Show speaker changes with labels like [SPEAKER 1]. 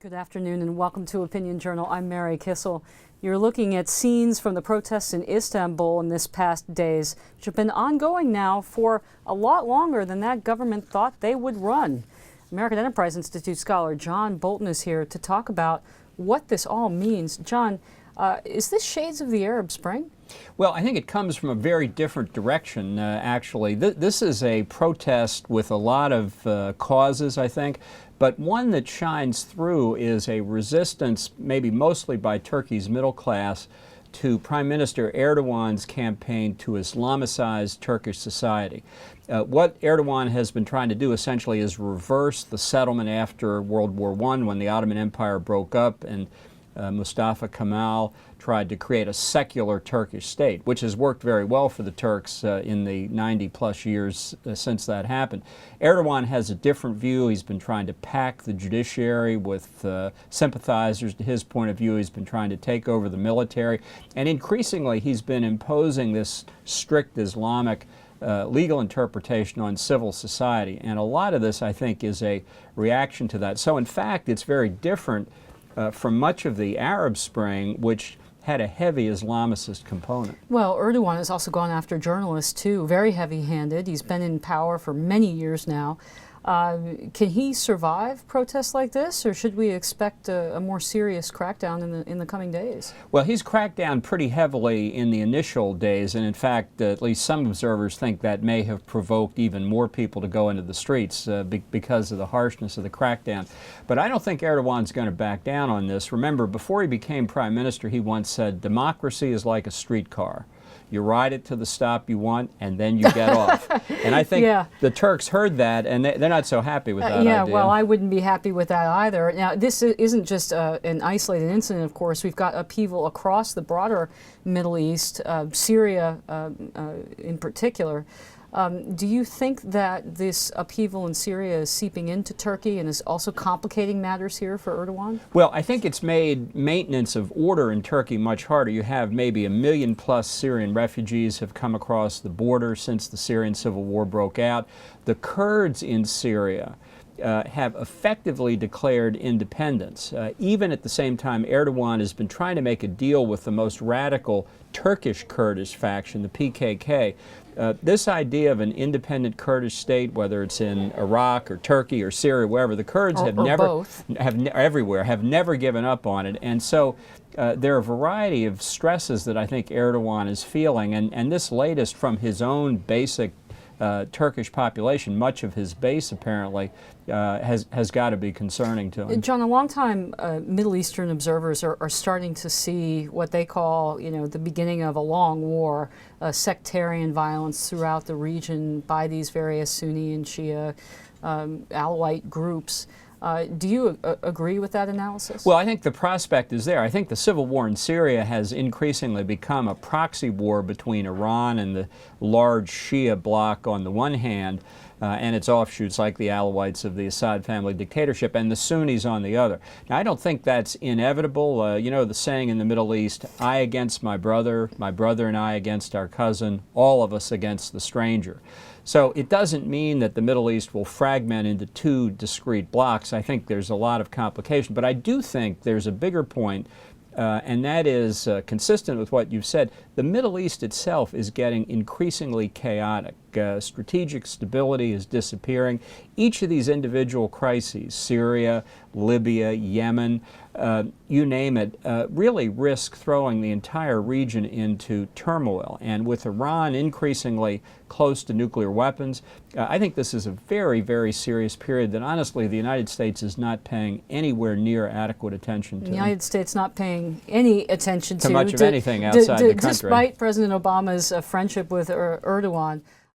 [SPEAKER 1] Good afternoon and welcome to Opinion Journal. I'm Mary Kissel. You're looking at scenes from the protests in Istanbul in this past days, which have been ongoing now for a lot longer than that government thought they would run. American Enterprise Institute scholar John Bolton is here to talk about what this all means. John, is this shades of the Arab Spring?
[SPEAKER 2] Well, I think it comes from a very different direction, actually. This is a protest with a lot of causes, I think, but one that shines through is a resistance, maybe mostly by Turkey's middle class, to Prime Minister Erdogan's campaign to Islamicize Turkish society. What Erdogan has been trying to do essentially is reverse the settlement after World War I, when the Ottoman Empire broke up and Mustafa Kemal tried to create a secular Turkish state, which has worked very well for the Turks in the 90-plus years since that happened. Erdogan has a different view. He's been trying to pack the judiciary with sympathizers to his point of view. He's been trying to take over the military. And increasingly, he's been imposing this strict Islamic legal interpretation on civil society. And a lot of this, I think, is a reaction to that. So, in fact, it's very different from much of the Arab Spring, which had a heavy Islamicist component.
[SPEAKER 1] Well, Erdogan has also gone after journalists, too, very heavy-handed. He's been in power for many years now. Can he survive protests like this, or should we expect a more serious crackdown in the coming days?
[SPEAKER 2] Well, he's cracked down pretty heavily in the initial days, and in fact, at least some observers think that may have provoked even more people to go into the streets because of the harshness of the crackdown. But I don't think Erdogan's going to back down on this. Remember, before he became prime minister, he once said, "Democracy is like a streetcar. You ride it to the stop you want, and then you get off." And I think the Turks heard that, and they're not so happy with that idea.
[SPEAKER 1] Well, I wouldn't be happy with that either. Now, this isn't just an isolated incident, of course. We've got upheaval across the broader Middle East, Syria in particular. Do you think that this upheaval in Syria is seeping into Turkey and is also complicating matters here for Erdogan?
[SPEAKER 2] Well, I think it's made maintenance of order in Turkey much harder. You have maybe 1 million plus Syrian refugees have come across the border since the Syrian civil war broke out. The Kurds in Syria have effectively declared independence. Even at the same time, Erdogan has been trying to make a deal with the most radical Turkish Kurdish faction, the PKK. This idea of an independent Kurdish state, whether it's in Iraq or Turkey or Syria, wherever, the Kurds have never given up on it. And so there are a variety of stresses that I think Erdogan is feeling, and this latest from his own basic Turkish population, much of his base apparently, has got to be concerning to him.
[SPEAKER 1] John, a long time Middle Eastern observers are starting to see what they call, the beginning of a long war, sectarian violence throughout the region by these various Sunni and Shia Alawite groups. Do you agree with that analysis?
[SPEAKER 2] Well, I think the prospect is there. I think the civil war in Syria has increasingly become a proxy war between Iran and the large Shia bloc on the one hand, and its offshoots like the Alawites of the Assad family dictatorship, and the Sunnis on the other. Now, I don't think that's inevitable. You know the saying in the Middle East, I against my brother and I against our cousin, all of us against the stranger. So it doesn't mean that the Middle East will fragment into two discrete blocks. I think there's a lot of complication. But I do think there's a bigger point, and that is consistent with what you've said. The Middle East itself is getting increasingly chaotic. Strategic stability is disappearing. Each of these individual crises, Syria, Libya, Yemen, you name it, really risk throwing the entire region into turmoil. And with Iran increasingly close to nuclear weapons, I think this is a very, very serious period that honestly the United States is not paying anywhere near adequate attention to.
[SPEAKER 1] The United States not paying any attention to
[SPEAKER 2] much of anything outside the country.
[SPEAKER 1] Despite President Obama's friendship with Erdogan.